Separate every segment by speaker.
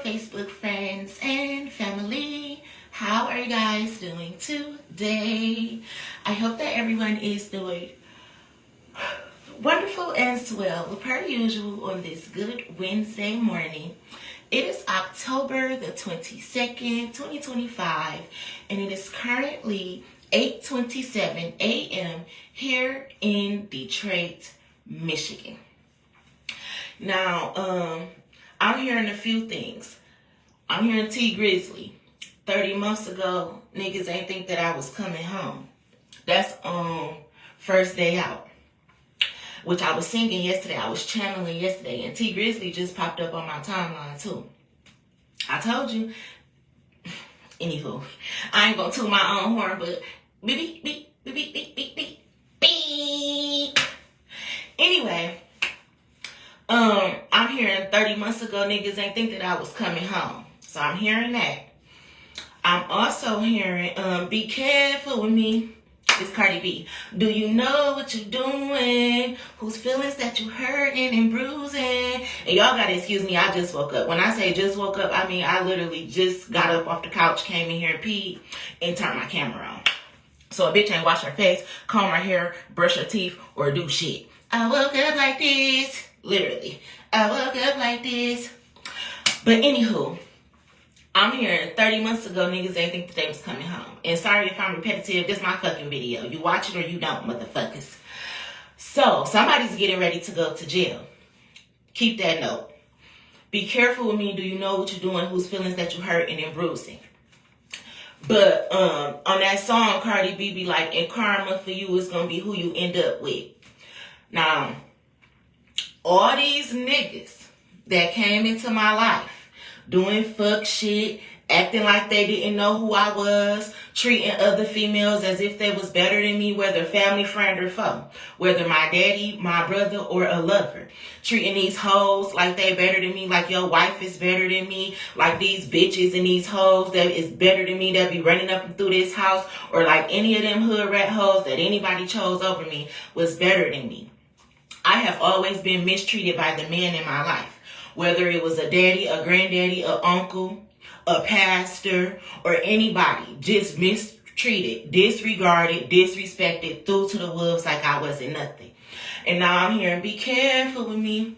Speaker 1: Facebook friends and family. How are you guys doing today? I hope that everyone is doing wonderful as well. Per usual on this good Wednesday morning. It is October the 22nd, 2025, and it is currently 8:27 a.m. here in Detroit, Michigan. Now, I'm hearing a few things. I'm hearing Tee Grizzley. 30 months ago, niggas ain't think that I was coming home. That's First Day Out, which I was singing yesterday. I was channeling yesterday, and Tee Grizzley just popped up on my timeline too. I told you. Anywho, I ain't gonna toot my own horn, but beep, beep, beep, beep, beep, beep, beep, beep. Anyway, I'm hearing 30 months ago niggas ain't think that I was coming home. So I'm hearing that. I'm also hearing, be careful with me. It's Cardi B. Do you know what you're doing? Whose feelings that you hurting and bruising? And y'all gotta excuse me, I just woke up. When I say just woke up, I mean I literally just got up off the couch, came in here, peed, and turned my camera on. So a bitch ain't wash her face, comb her hair, brush her teeth, or do shit. I woke up like this. Literally. I woke up like this. But anywho, I'm hearing 30 months ago niggas ain't think that they was coming home. And sorry if I'm repetitive, this is my fucking video. You watch it or you don't, motherfuckers. So, somebody's getting ready to go to jail. Keep that note. Be careful with me. Do you know what you're doing? Whose feelings that you hurting and bruising? But on that song, Cardi B be like, and karma for you is going to be who you end up with. Now, all these niggas that came into my life doing fuck shit, acting like they didn't know who I was, treating other females as if they was better than me, whether family, friend, or foe, whether my daddy, my brother, or a lover, treating these hoes like they better than me, like your wife is better than me, like these bitches and these hoes that is better than me that be running up and through this house, or like any of them hood rat hoes that anybody chose over me was better than me. I have always been mistreated by the men in my life. Whether it was a daddy, a granddaddy, a uncle, a pastor, or anybody, just mistreated, disregarded, disrespected, threw to the wolves like I wasn't nothing. And now I'm hearing, be careful with me.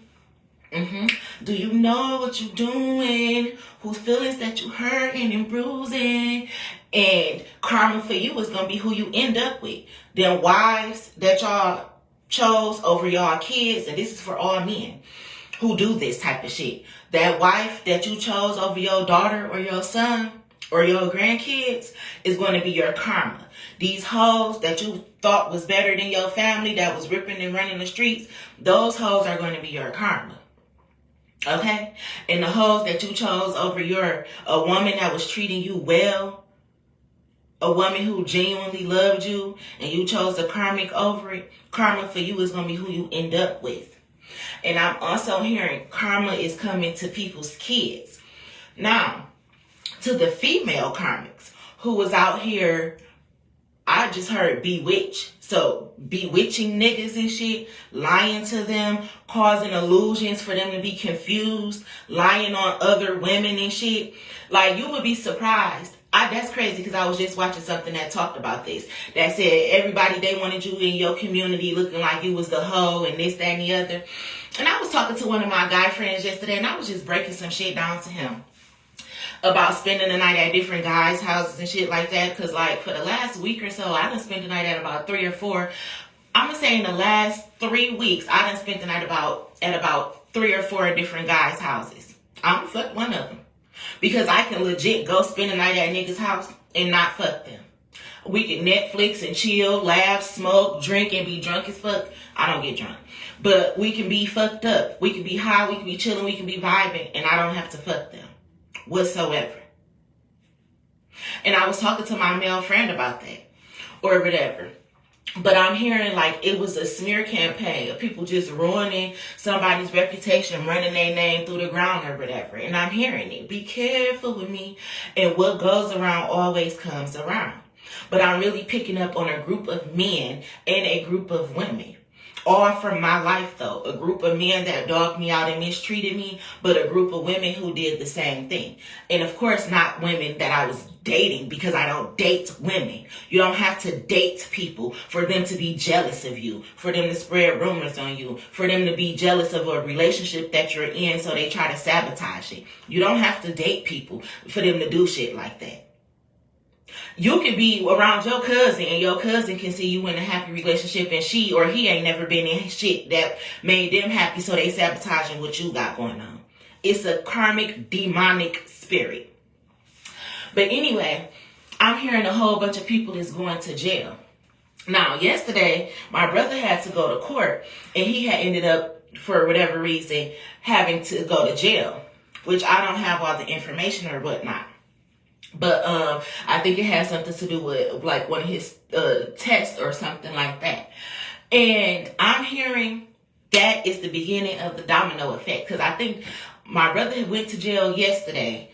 Speaker 1: Do you know what you're doing? Whose feelings that you hurting and bruising? And karma for you is going to be who you end up with. Them wives that y'all chose over y'all kids, and this is for all men who do this type of shit. That wife that you chose over your daughter or your son or your grandkids is going to be your karma. These hoes that you thought was better than your family that was ripping and running the streets, those hoes are going to be your karma. Okay? And the hoes that you chose over a woman that was treating you well, a woman who genuinely loved you, and you chose the karmic over it, karma for you is going to be who you end up with. And I'm also hearing karma is coming to people's kids. Now, to the female karmics who was out here, I just heard bewitch. So bewitching niggas and shit, lying to them, causing illusions for them to be confused, lying on other women and shit. Like, you would be surprised. That's crazy because I was just watching something that talked about this. That said everybody, they wanted you in your community looking like you was the hoe and this, that, and the other. And I was talking to one of my guy friends yesterday, and I was just breaking some shit down to him about spending the night at different guys' houses and shit like that. Because, like, for the last week or so, I done spent the night at about 3 or 4. I'm going to say in the last 3 weeks, I done spent the night at about 3 or 4 different guys' houses. I'm going to fuck one of them. Because I can legit go spend the night at a nigga's house and not fuck them. We can Netflix and chill, laugh, smoke, drink, and be drunk as fuck. I don't get drunk. But we can be fucked up. We can be high, we can be chilling, we can be vibing, and I don't have to fuck them whatsoever. And I was talking to my male friend about that or whatever. But I'm hearing like it was a smear campaign of people just ruining somebody's reputation, running their name through the ground or whatever. And I'm hearing it. Be careful with me. And what goes around always comes around. But I'm really picking up on a group of men and a group of women. all from my life though. A group of men that dogged me out and mistreated me, but a group of women who did the same thing. And of course, not women that I was dating, because I don't date women. You don't have to date people for them to be jealous of you, for them to spread rumors on you, for them to be jealous of a relationship that you're in, so they try to sabotage it. You don't have to date people for them to do shit like that. You can be around your cousin and your cousin can see you in a happy relationship and she or he ain't never been in shit that made them happy, so they sabotaging what you got going on. It's a karmic, demonic spirit. But anyway, I'm hearing a whole bunch of people that's going to jail. Now, yesterday, my brother had to go to court and he had ended up, for whatever reason, having to go to jail, which I don't have all the information or whatnot. But I think it has something to do with like one of his tests or something like that. And I'm hearing that is the beginning of the domino effect. Because I think my brother went to jail yesterday.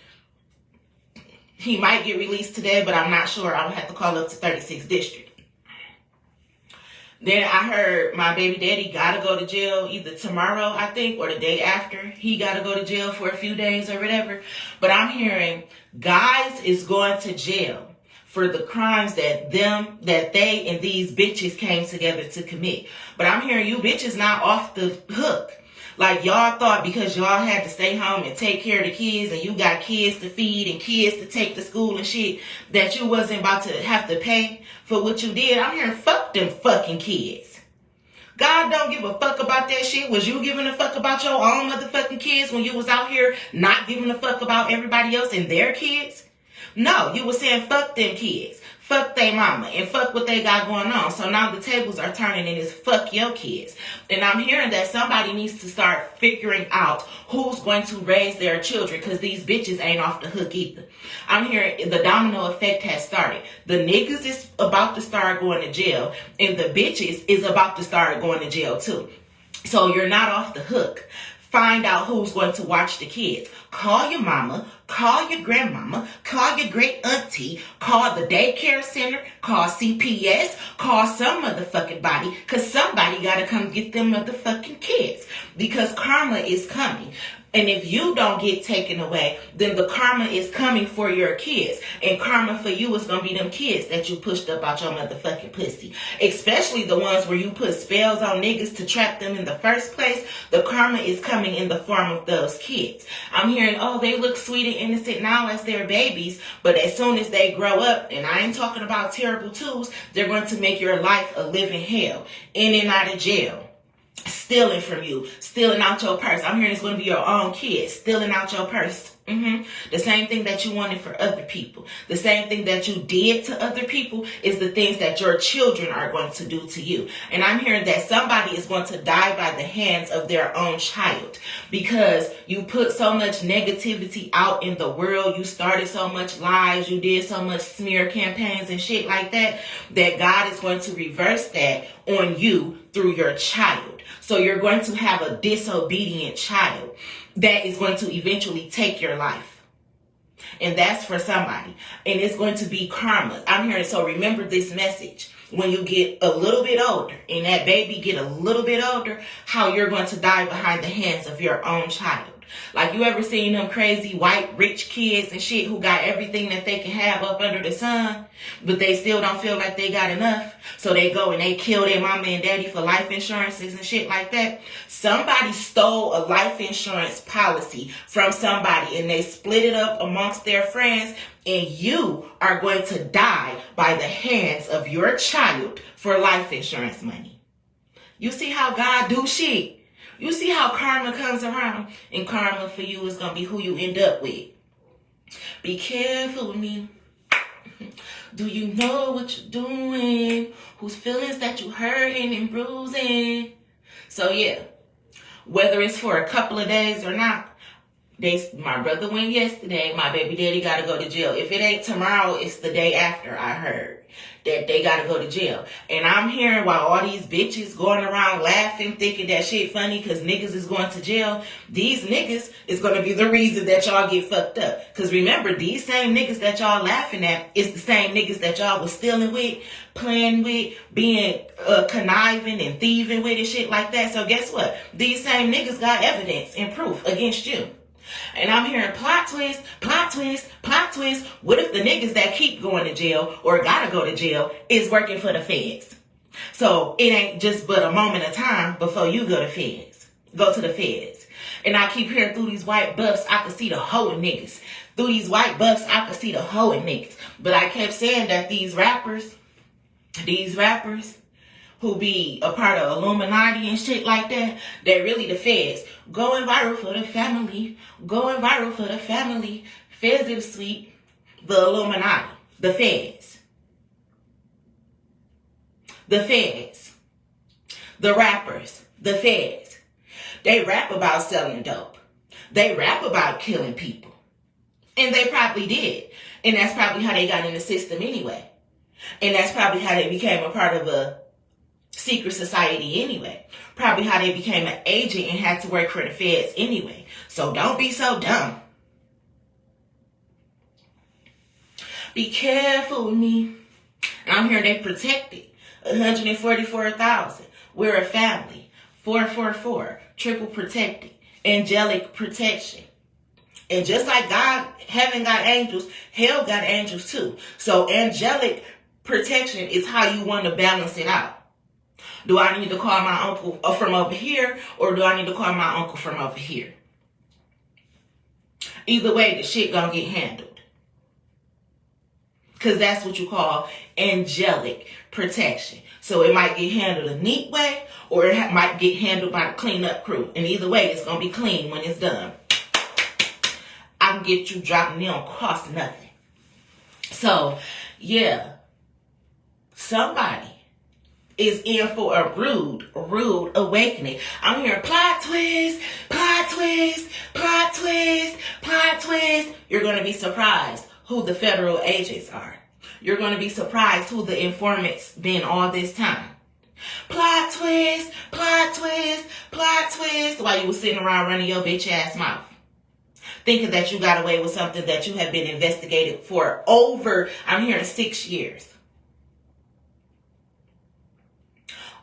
Speaker 1: He might get released today, but I'm not sure. I would have to call up to 36th District. Then I heard my baby daddy got to go to jail either tomorrow, I think, or the day after. He got to go to jail for a few days or whatever. But I'm hearing guys is going to jail for the crimes that they and these bitches came together to commit. But I'm hearing you bitches not off the hook. Like y'all thought because y'all had to stay home and take care of the kids and you got kids to feed and kids to take to school and shit that you wasn't about to have to pay for what you did. I'm hearing fuck them fucking kids. God don't give a fuck about that shit. Was you giving a fuck about your own motherfucking kids when you was out here not giving a fuck about everybody else and their kids? No, you was saying fuck them kids. Fuck they mama and fuck what they got going on. So now the tables are turning and it's fuck your kids. And I'm hearing that somebody needs to start figuring out who's going to raise their children, because these bitches ain't off the hook either. I'm hearing the domino effect has started. The niggas is about to start going to jail and the bitches is about to start going to jail too. So you're not off the hook. Find out who's going to watch the kids. Call your mama, call your grandmama, call your great auntie, call the daycare center, call CPS, call some motherfucking body, because somebody got to come get them motherfucking kids, because karma is coming. And if you don't get taken away, then the karma is coming for your kids. And karma for you is going to be them kids that you pushed up out your motherfucking pussy. Especially the ones where you put spells on niggas to trap them in the first place. The karma is coming in the form of those kids. I'm hearing, oh, they look sweet and innocent now as they're babies. But as soon as they grow up, and I ain't talking about terrible twos, they're going to make your life a living hell. In and out of jail. Stealing from you, stealing out your purse. I'm hearing it's going to be your own kids stealing out your purse. The same thing that you wanted for other people. The same thing that you did to other people is the things that your children are going to do to you. And I'm hearing that somebody is going to die by the hands of their own child, because you put so much negativity out in the world. You started so much lies. You did so much smear campaigns and shit like that, that God is going to reverse that on you through your child. So you're going to have a disobedient child that is going to eventually take your life. And that's for somebody. And it's going to be karma. I'm hearing, so remember this message. When you get a little bit older and that baby get a little bit older, how you're going to die behind the hands of your own child. Like, you ever seen them crazy white rich kids and shit who got everything that they can have up under the sun, but they still don't feel like they got enough? So they go and they kill their mama and daddy for life insurances and shit like that. Somebody stole a life insurance policy from somebody and they split it up amongst their friends, and you are going to die by the hands of your child for life insurance money. You see how God do shit? You see how karma comes around, and karma for you is going to be who you end up with. Be careful with me. Do you know what you're doing? Whose feelings that you hurting and bruising? So yeah, whether it's for a couple of days or not, my brother went yesterday. My baby daddy got to go to jail. If it ain't tomorrow, it's the day after, I heard. that they gotta go to jail. And I'm hearing while all these bitches going around laughing, thinking that shit funny because niggas is going to jail, these niggas is gonna be the reason that y'all get fucked up. Because remember, these same niggas that y'all laughing at is the same niggas that y'all was stealing with, playing with, being conniving and thieving with and shit like that. So guess what? These same niggas got evidence and proof against you. And I'm hearing plot twist, plot twist, plot twist. What if the niggas that keep going to jail or gotta go to jail is working for the feds? So it ain't just but a moment of time before you go to the feds. And I keep hearing through these white buffs, I can see the hoe in niggas. Through these white buffs, I can see the hoe in niggas. But I kept saying that these rappers who be a part of Illuminati and shit like that, they're really the feds. Going viral for the family. Going viral for the family. Feds in the sweet. The Illuminati. The feds. The feds. The rappers. The feds. They rap about selling dope. They rap about killing people. And they probably did. And that's probably how they got in the system anyway. And that's probably how they became a part of a secret society anyway. Probably how they became an agent and had to work for the feds anyway. So don't be so dumb. Be careful with me. I'm hearing they protected. 144,000. We're a family. 444. Triple protected. Angelic protection. And just like God, heaven got angels, hell got angels too. So angelic protection is how you want to balance it out. Do I need to call my uncle from over here, or do I need to call my uncle from over here? Either way, the shit gonna get handled. Because that's what you call angelic protection. So it might get handled a neat way, or it might get handled by the cleanup crew. And either way, it's gonna be clean when it's done. I can get you dropping, it don't cost nothing. So, yeah. Somebody is in for a rude awakening. I'm hearing plot twist, plot twist, plot twist, plot twist. You're going to be surprised who the federal agents are. You're going to be surprised who the informants been all this time. Plot twist, plot twist, plot twist. While you were sitting around running your bitch ass mouth. Thinking that you got away with something that you have been investigated for over, I'm hearing 6 years.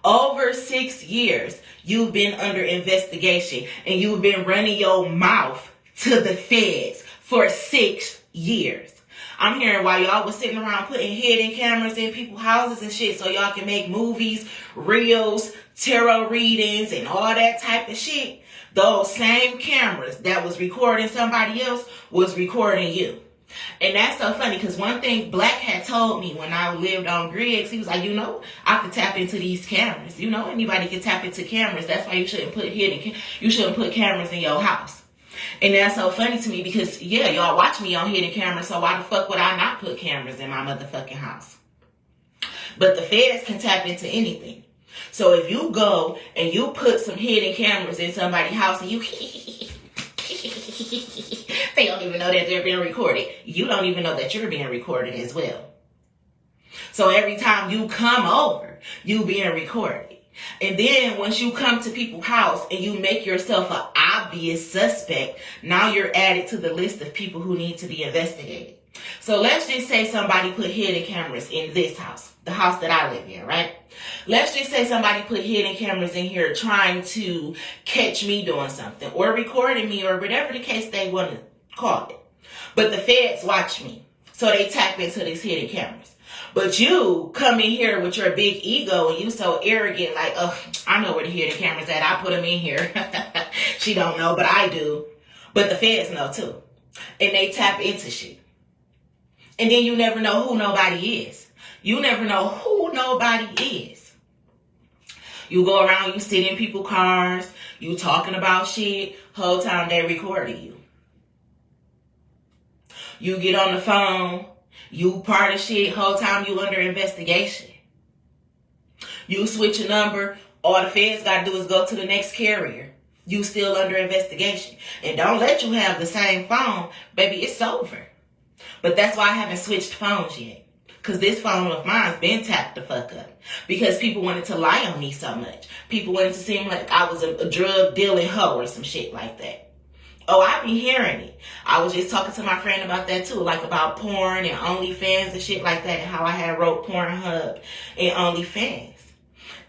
Speaker 1: Over 6 years, you've been under investigation and you've been running your mouth to the feds for 6 years. I'm hearing while y'all was sitting around putting hidden cameras in people's houses and shit so y'all can make movies, reels, tarot readings, and all that type of shit. Those same cameras that was recording somebody else was recording you. And that's so funny because one thing Black had told me when I lived on Griggs, he was like, I could tap into these cameras. Anybody can tap into cameras. That's why you shouldn't put cameras in your house. And that's so funny to me because, yeah, y'all watch me on hidden cameras, so why the fuck would I not put cameras in my motherfucking house? But the feds can tap into anything. So if you go and you put some hidden cameras in somebody's house and you they don't even know that they're being recorded. You don't even know that you're being recorded as well. So every time you come over, you being recorded. And then once you come to people's house and you make yourself an obvious suspect, now you're added to the list of people who need to be investigated. So let's just say somebody put hidden cameras in this house, the house that I live in, right? Let's just say somebody put hidden cameras in here trying to catch me doing something or recording me or whatever the case they want to call it. But the feds watch me. So they tap into these hidden cameras. But you come in here with your big ego and you so arrogant like, I know where the hidden cameras at. I put them in here. She don't know, but I do. But the feds know too. And they tap into shit. And then you never know who nobody is. You never know who nobody is. You go around, you sit in people's cars, you talking about shit, whole time they recording you. You get on the phone, you part of shit, whole time you under investigation. You switch a number, all the feds gotta do is go to the next carrier. You still under investigation. And don't let you have the same phone, baby, it's over. But that's why I haven't switched phones yet. Because this phone of mine's been tapped the fuck up. Because people wanted to lie on me so much. People wanted to seem like I was a drug dealing hoe or some shit like that. Oh, I be hearing it. I was just talking to my friend about that too, like about porn and OnlyFans and shit like that, and how I had wrote Pornhub and OnlyFans.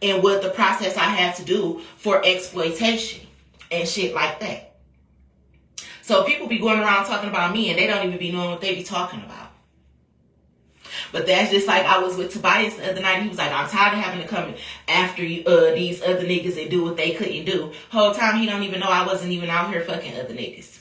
Speaker 1: And what the process I had to do for exploitation and shit like that. So people be going around talking about me and they don't even be knowing what they be talking about. But that's just like I was with Tobias the other night. He was like, I'm tired of having to come after you, these other niggas and do what they couldn't do. Whole time he don't even know I wasn't even out here fucking other niggas.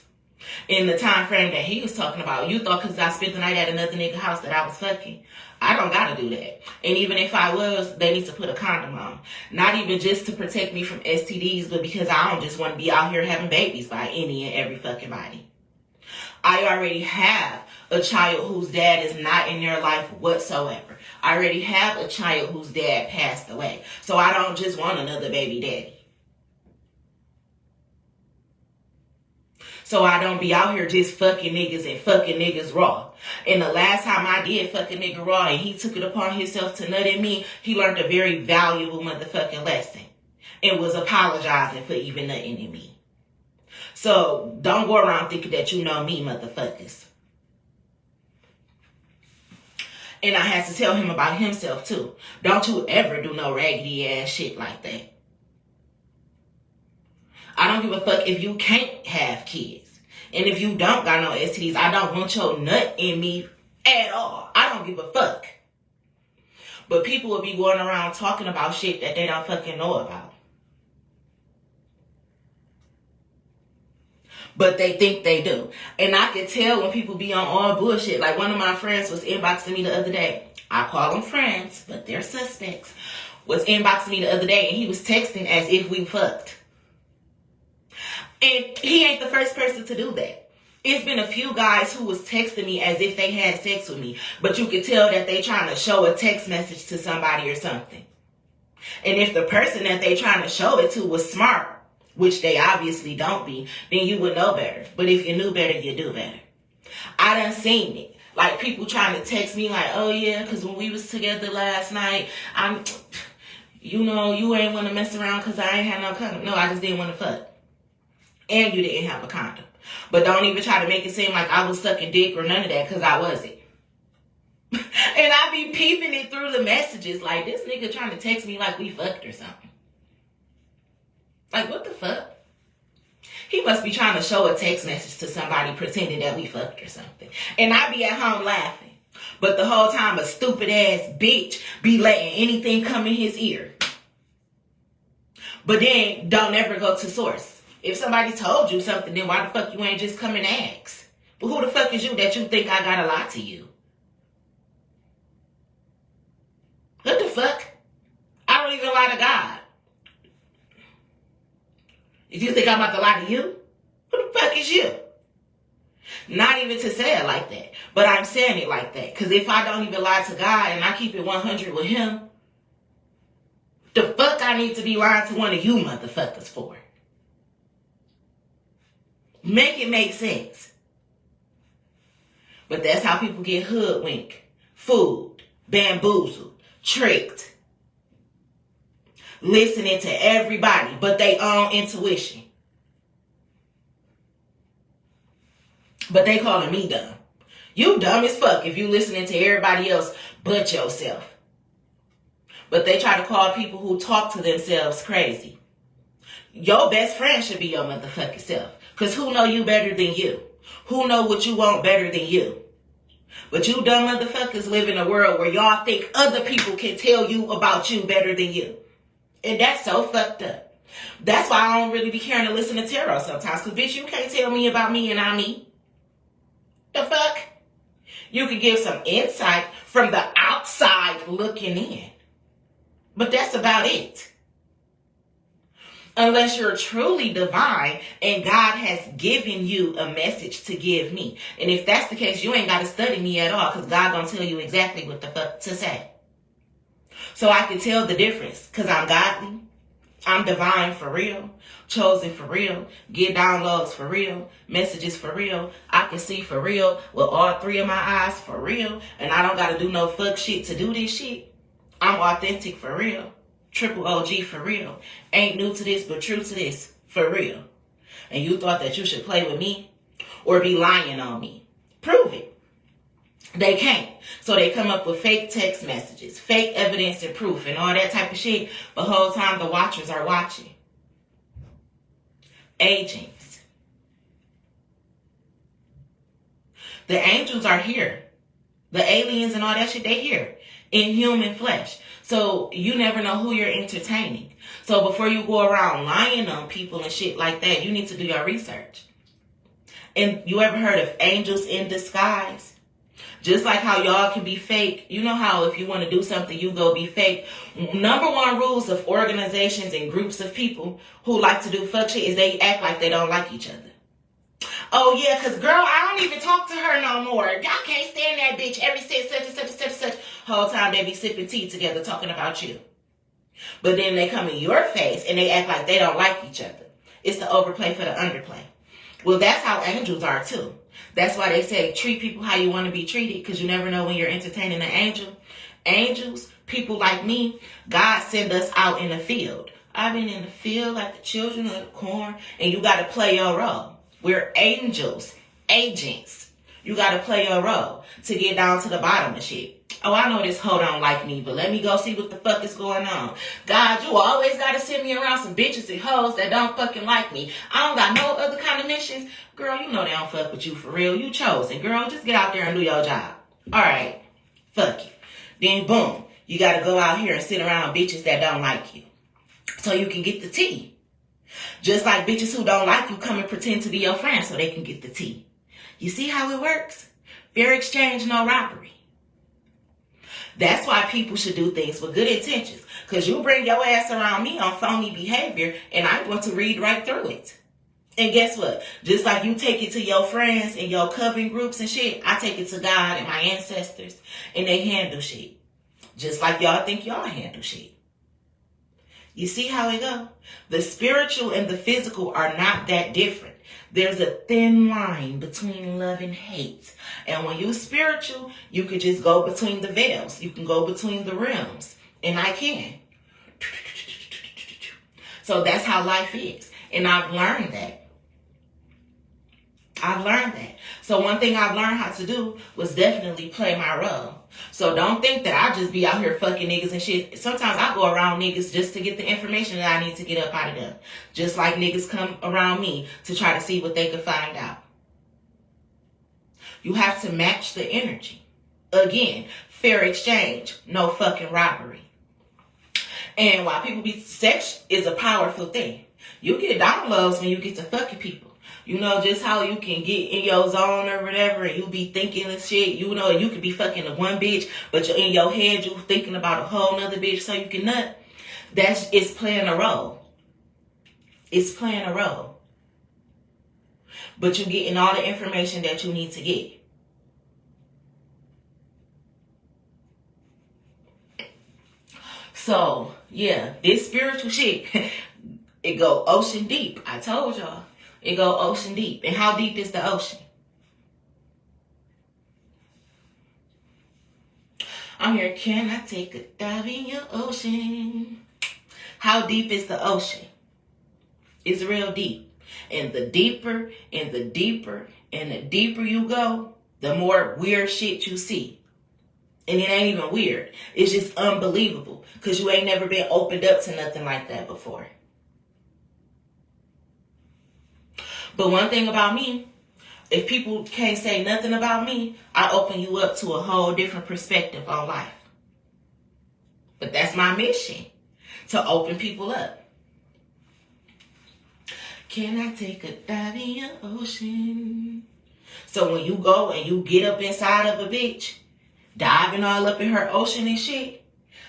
Speaker 1: In the time frame that he was talking about, you thought because I spent the night at another nigga house that I was fucking. I don't gotta do that. And even if I was, they need to put a condom on. Not even just to protect me from STDs, but because I don't just want to be out here having babies by any and every fucking body. I already have a child whose dad is not in their life whatsoever. I already have a child whose dad passed away. So I don't just want another baby daddy. So I don't be out here just fucking niggas and fucking niggas raw. And the last time I did fuck a nigga raw and he took it upon himself to nut at me, he learned a very valuable motherfucking lesson. And was apologizing for even nutting at me. So don't go around thinking that you know me, motherfuckers. And I had to tell him about himself too. Don't you ever do no raggedy ass shit like that. I don't give a fuck if you can't have kids. And if you don't got no STDs, I don't want your nut in me at all. I don't give a fuck. But people will be going around talking about shit that they don't fucking know about. But they think they do. And I can tell when people be on all bullshit. Like one of my friends was inboxing me the other day. I call them friends, but they're suspects. Was inboxing me the other day and he was texting as if we fucked. And he ain't the first person to do that. It's been a few guys who was texting me as if they had sex with me. But you could tell that they trying to show a text message to somebody or something. And if the person that they trying to show it to was smart, which they obviously don't be, then you would know better. But if you knew better, you do better. I done seen it. Like people trying to text me like, oh yeah, because when we was together last night, you ain't want to mess around because I ain't had no condom. No, I just didn't want to fuck. And you didn't have a condom. But don't even try to make it seem like I was sucking dick or none of that, because I wasn't. And I be peeping it through the messages like, this nigga trying to text me like we fucked or something. Like, what the fuck? He must be trying to show a text message to somebody pretending that we fucked or something. And I be at home laughing. But the whole time a stupid ass bitch be letting anything come in his ear. But then don't ever go to source. If somebody told you something, then why the fuck you ain't just come and ask? But who the fuck is you that you think I gotta lie to you? What the fuck? I don't even lie to God. If you think I'm about to lie to you, who the fuck is you? Not even to say it like that, but I'm saying it like that. Because if I don't even lie to God and I keep it 100 with him, the fuck I need to be lying to one of you motherfuckers for? Make it make sense. But that's how people get hoodwinked, fooled, bamboozled, tricked. Listening to everybody but their own intuition. But they calling me dumb. You dumb as fuck if you listening to everybody else but yourself. But they try to call people who talk to themselves crazy. Your best friend should be your motherfucking self. Because who know you better than you? Who know what you want better than you? But you dumb motherfuckers live in a world where y'all think other people can tell you about you better than you. And that's so fucked up. That's why I don't really be caring to listen to tarot sometimes. Because bitch, you can't tell me about me and I'm me. The fuck? You can give some insight from the outside looking in. But that's about it. Unless you're truly divine and God has given you a message to give me. And if that's the case, you ain't got to study me at all because God gonna tell you exactly what the fuck to say. So I can tell the difference because I'm godly, I'm divine for real, chosen for real, get downloads for real, messages for real, I can see for real with all three of my eyes for real, and I don't gotta do no fuck shit to do this shit. I'm authentic for real, triple OG for real, ain't new to this but true to this for real. And you thought that you should play with me or be lying on me. Prove it. They can't. So they come up with fake text messages, fake evidence and proof, and all that type of shit. But the whole time the watchers are watching. Agents. The angels are here. The aliens and all that shit, they here in human flesh. So you never know who you're entertaining. So before you go around lying on people and shit like that, you need to do your research. And you ever heard of angels in disguise? Just like how y'all can be fake. You know how if you want to do something, you go be fake. Number one rules of organizations and groups of people who like to do fuck shit is they act like they don't like each other. Oh yeah, cause girl, I don't even talk to her no more. Y'all can't stand that bitch. Every such and such and such and such. Whole time they be sipping tea together talking about you. But then they come in your face and they act like they don't like each other. It's the overplay for the underplay. Well, that's how angels are too. That's why they say treat people how you want to be treated, because you never know when you're entertaining an angel. Angels, people like me, God send us out in the field. I've been in the field like the children of the corn, and you got to play your role. We're angels, agents. You got to play your role to get down to the bottom of shit. Oh, I know this hoe don't like me, but let me go see what the fuck is going on. God, you always got to send me around some bitches and hoes that don't fucking like me. I don't got no other kind of missions. Girl, you know they don't fuck with you for real. You chosen. Girl, just get out there and do your job. All right. Fuck you. Then boom, you got to go out here and sit around bitches that don't like you so you can get the tea. Just like bitches who don't like you come and pretend to be your friend so they can get the tea. You see how it works? Fair exchange, no robbery. That's why people should do things with good intentions. Because you bring your ass around me on phony behavior and I'm going to read right through it. And guess what? Just like you take it to your friends and your coven groups and shit, I take it to God and my ancestors and they handle shit. Just like y'all think y'all handle shit. You see how it go? The spiritual and the physical are not that different. There's a thin line between love and hate. And when you're spiritual, you could just go between the veils. You can go between the realms. And I can. So that's how life is. And I've learned that. So one thing I've learned how to do was definitely play my role. So don't think that I just be out here fucking niggas and shit. Sometimes I go around niggas just to get the information that I need to get up out of them. Just like niggas come around me to try to see what they can find out. You have to match the energy. Again, fair exchange, no fucking robbery. And while people be, sex is a powerful thing. You get downloads when you get to fucking people. You know, just how you can get in your zone or whatever and you be thinking and shit. You know, you could be fucking the one bitch, but you're in your head, you thinking about a whole nother bitch so you can nut. It's playing a role. It's playing a role. But you're getting all the information that you need to get. So, yeah, this spiritual shit, it go ocean deep. I told y'all. It go ocean deep. And how deep is the ocean? I'm here, can I take a dive in your ocean? How deep is the ocean? It's real deep. And the deeper and the deeper and the deeper you go, the more weird shit you see. And it ain't even weird. It's just unbelievable. Because you ain't never been opened up to nothing like that before. But one thing about me, if people can't say nothing about me, I open you up to a whole different perspective on life. But that's my mission, to open people up. Can I take a dive in your ocean? So when you go and you get up inside of a bitch, diving all up in her ocean and shit,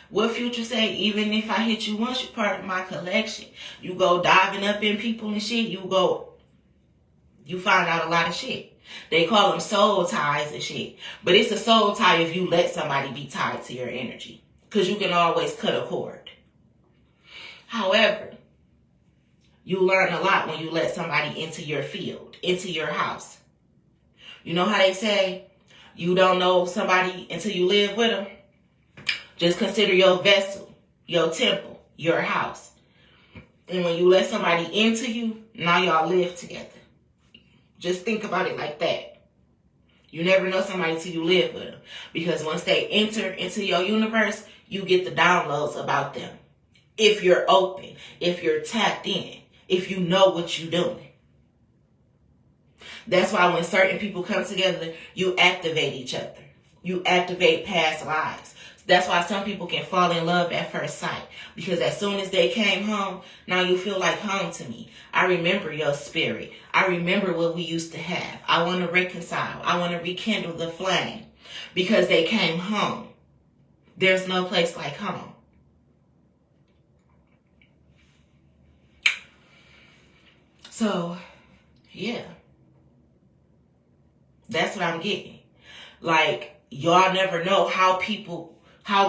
Speaker 1: what Future say, even if I hit you once, you're part of my collection. You go diving up in people and shit, you find out a lot of shit. They call them soul ties and shit. But it's a soul tie if you let somebody be tied to your energy. Because you can always cut a cord. However, You learn a lot when you let somebody into your field, into your house. You know how they say, you don't know somebody until you live with them? Just consider your vessel, your temple, your house. And when you let somebody into you, now y'all live together. Just think about it like that. You never know somebody until you live with them. Because once they enter into your universe, you get the downloads about them. If you're open, if you're tapped in, if you know what you're doing. That's why when certain people come together, you activate each other. You activate past lives. That's why some people can fall in love at first sight. Because as soon as they came home, now you feel like home to me. I remember your spirit. I remember what we used to have. I want to reconcile. I want to rekindle the flame. Because they came home. There's no place like home. So, yeah. That's what I'm getting. Like, y'all never know how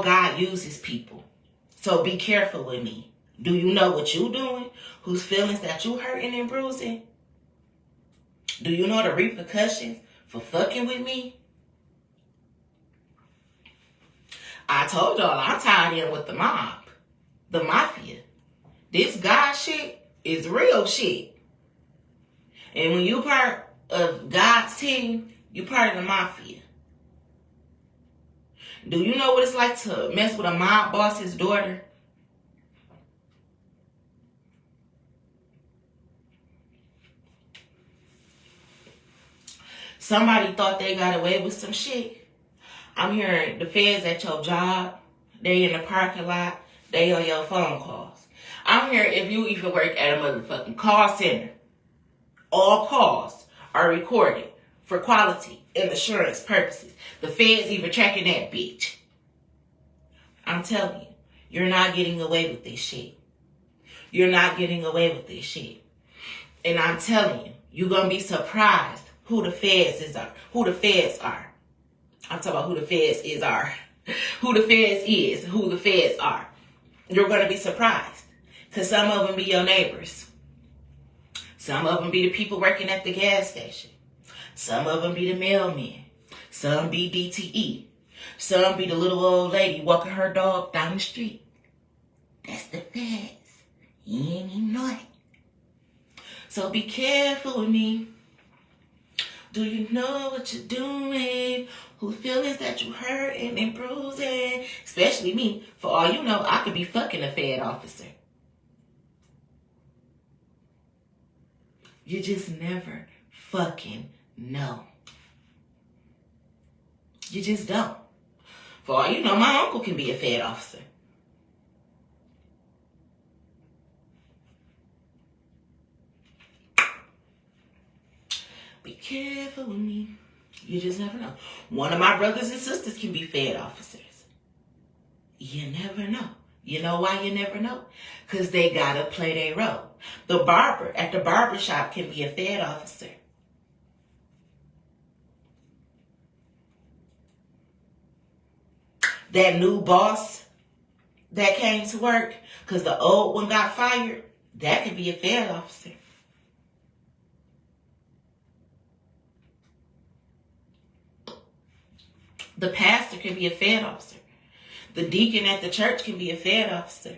Speaker 1: God uses people. So be careful with me. Do you know what you doing? Whose feelings that you hurting and bruising? Do you know the repercussions for fucking with me? I told y'all I'm tied in with the mob. The mafia. This God shit is real shit. And when you part of God's team, you part of the mafia. Do you know what it's like to mess with a mob boss's daughter? Somebody thought they got away with some shit. I'm hearing the feds at your job. They in the parking lot. They on your phone calls. I'm hearing if you even work at a motherfucking call center. All calls are recorded for quality and assurance purposes. The feds even tracking that bitch. I'm telling you, you're not getting away with this shit. You're not getting away with this shit. And I'm telling you, you're going to be surprised who the feds are. Who the feds are. I'm talking about who the feds are. Who the feds is. Who the feds are. You're going to be surprised. Because some of them be your neighbors. Some of them be the people working at the gas station. Some of them be the mailmen. Some be DTE. Some be the little old lady walking her dog down the street. That's the feds. You ain't even know it. So be careful with me. Do you know what you're doing? Whose feelings that you hurting and bruising? Especially me. For all you know, I could be fucking a Fed officer. You just never fucking know. You just don't. For all you know, my uncle can be a Fed officer. Be careful with me. You just never know. One of my brothers and sisters can be Fed officers. You never know. You know why you never know? Because they gotta play their role. The barber at the barber shop can be a Fed officer. That new boss that came to work because the old one got fired, that could be a Fed officer. The pastor can be a Fed officer. The deacon at the church can be a Fed officer.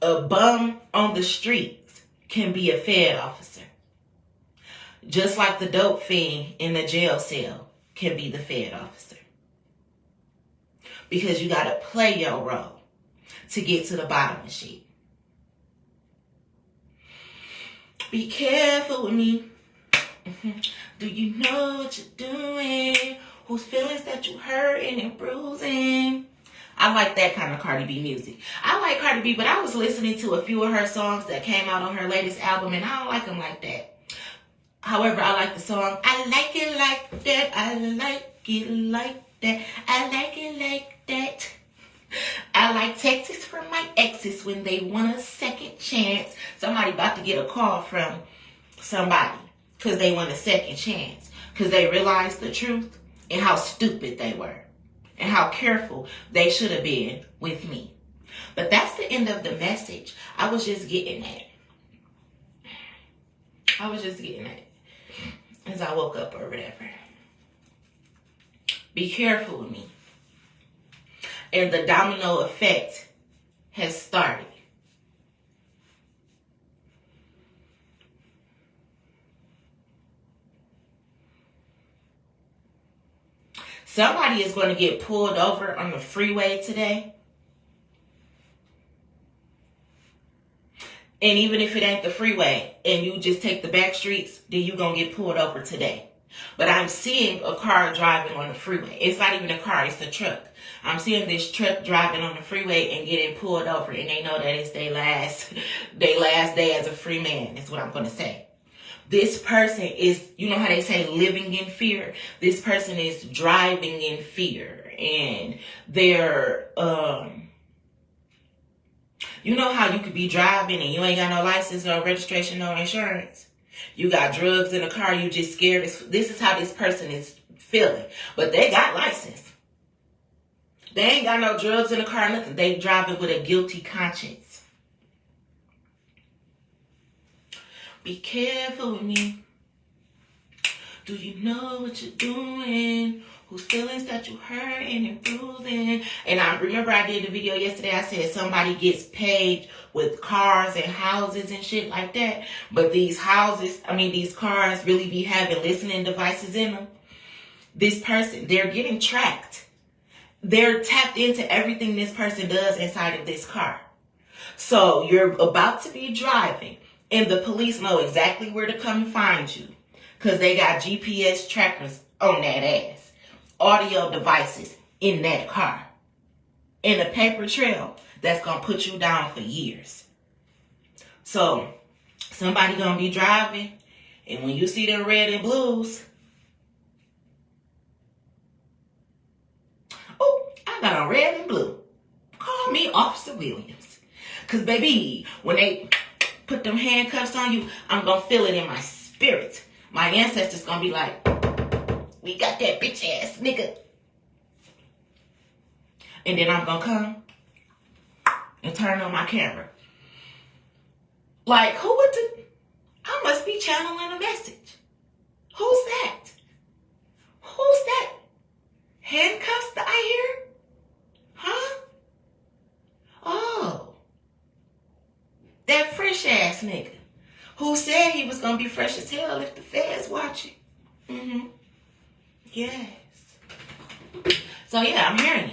Speaker 1: A bum on the streets can be a Fed officer. Just like the dope fiend in the jail cell can be the Fed officer. Because you got to play your role to get to the bottom of shit. Be careful with me. Do you know what you're doing? Whose feelings that you hurting and bruising? I like that kind of Cardi B music. I like Cardi B, but I was listening to a few of her songs that came out on her latest album, and I don't like them like that. However, I like the song, I like it like that, I like it like that, I like it like that. I like texts from my exes when they want a second chance. Somebody about to get a call from somebody because they want a second chance. Because they realized the truth and how stupid they were. And how careful they should have been with me. But that's the end of the message. I was just getting that. As I woke up or whatever. Be careful with me. And the domino effect has started. Somebody is going to get pulled over on the freeway today. And even if it ain't the freeway and you just take the back streets, then you're going to get pulled over today. But I'm seeing a car driving on the freeway. It's not even a car, it's a truck. I'm seeing this truck driving on the freeway and getting pulled over. And they know that it's their last day as a free man. That's what I'm going to say. This person is, you know how they say living in fear? This person is driving in fear. And they're, you know how you could be driving and you ain't got no license, no registration, no insurance? You got drugs in the car, you just scared. This is how this person is feeling. But they got license. They ain't got no drugs in the car, nothing. They driving with a guilty conscience. Be careful with me. Do you know what you're doing? Whose feelings that you hurting and bruising? And I remember I did the video yesterday. I said somebody gets paid with cars and houses and shit like that. But these cars really be having listening devices in them. This person, they're getting tracked. They're tapped into everything this person does inside of this car. So you're about to be driving and the police know exactly where to come and find you. Because they got GPS trackers on that ass. Audio devices in that car. In a paper trail that's going to put you down for years. So, somebody going to be driving, and when you see the red and blues, oh, I got a red and blue. Call me Officer Williams. Because, baby, when they put them handcuffs on you, I'm going to feel it in my spirit. My ancestors going to be like, we got that bitch ass nigga. And then I'm going to come and turn on my camera. Like, who would do? I must be channeling a message. Who's that? Who's that? Handcuffs that I hear? Huh? Oh. That fresh ass nigga. Who said he was going to be fresh as hell if the feds watching. Mm-hmm. Yes. So yeah, I'm hearing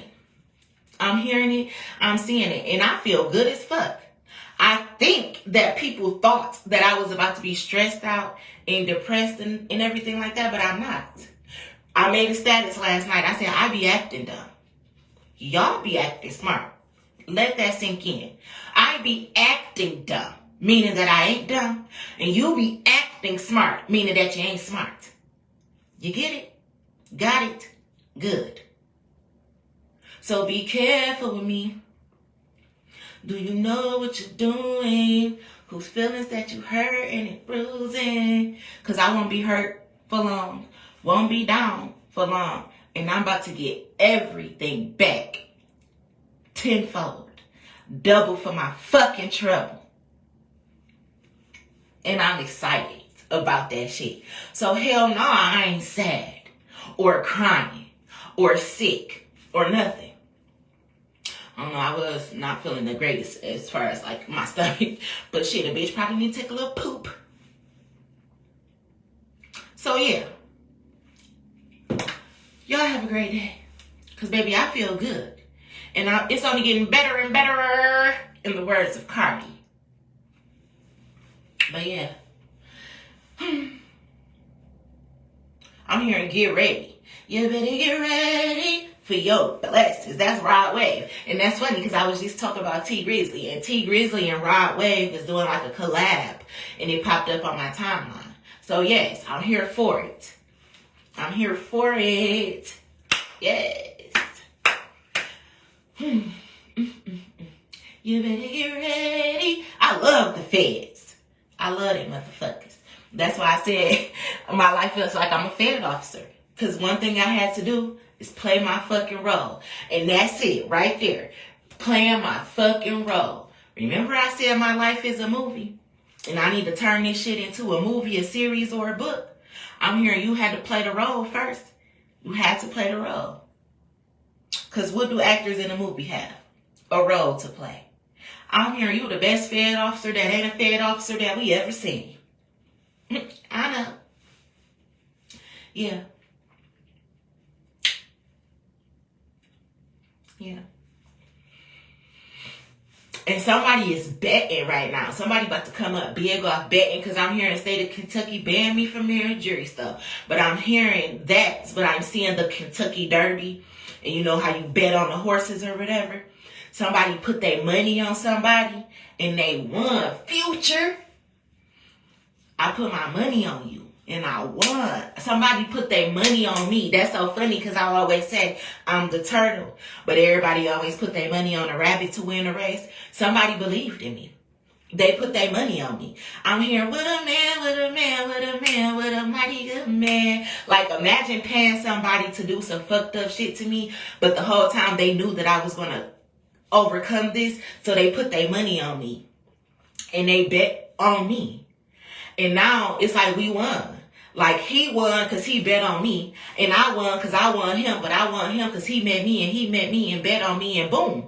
Speaker 1: it. I'm seeing it. And I feel good as fuck. I think that people thought that I was about to be stressed out and depressed and everything like that, but I'm not. I made a status last night. I said, I be acting dumb. Y'all be acting smart. Let that sink in. I be acting dumb, meaning that I ain't dumb. And you be acting smart, meaning that you ain't smart. You get it? Got it? Good. So be careful with me. Do you know what you're doing? Whose feelings that you hurt and bruising? Because I won't be hurt for long. Won't be down for long. And I'm about to get everything back. Tenfold. Double for my fucking trouble. And I'm excited about that shit. So hell no, I ain't sad. Or crying. Or sick. Or nothing. I don't know, I was not feeling the greatest as far as like my stomach. But shit, a bitch probably need to take a little poop. So yeah. Y'all have a great day. Because baby, I feel good. And it's only getting better and better, in the words of Cardi. But yeah. I'm hearing get ready. You better get ready for your blessings. That's Rod Wave. And that's funny because I was just talking about T Grizzly. And T Grizzly and Rod Wave is doing like a collab. And it popped up on my timeline. So yes, I'm here for it. I'm here for it. Yes. You better get ready. I love the feds. I love them motherfuckers. That's why I said my life feels like I'm a Fed officer. Because one thing I had to do is play my fucking role. And that's it right there. playing my fucking role. Remember I said my life is a movie? And I need to turn this shit into a movie, a series, or a book. I'm hearing you had to play the role first. You had to play the role. Because what do actors in a movie have? A role to play. I'm hearing you the best Fed officer that ain't a Fed officer that we ever seen. I know. Yeah. Yeah. And somebody is betting right now. Somebody about to come up big off betting because I'm hearing the state of Kentucky ban me from hearing jury stuff. But I'm hearing that, but I'm seeing the Kentucky Derby. And you know how you bet on the horses or whatever. Somebody put their money on somebody and they won. Future, I put my money on you and I won. Somebody put their money on me. That's so funny because I always say I'm the turtle. But everybody always put their money on a rabbit to win a race. Somebody believed in me. They put their money on me. I'm here with a man, with a man, with a man, with a mighty good man. Like, imagine paying somebody to do some fucked up shit to me, but the whole time they knew that I was going to overcome this, so they put their money on me. And they bet on me. And now it's like we won. Like, he won because he bet on me, and I won because I won him, but I won him because he met me, and he met me and bet on me, and boom.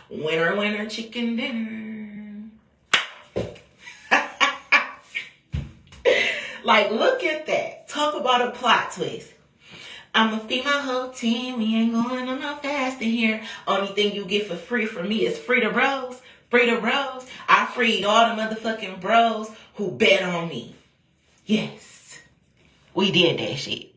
Speaker 1: Winner, winner, chicken dinner. Like, look at that. Talk about a plot twist. I'ma feed my whole team. We ain't going on no fasting here. Only thing you get for free from me is free to bros. Free to bros. I freed all the motherfucking bros who bet on me. Yes. We did that shit.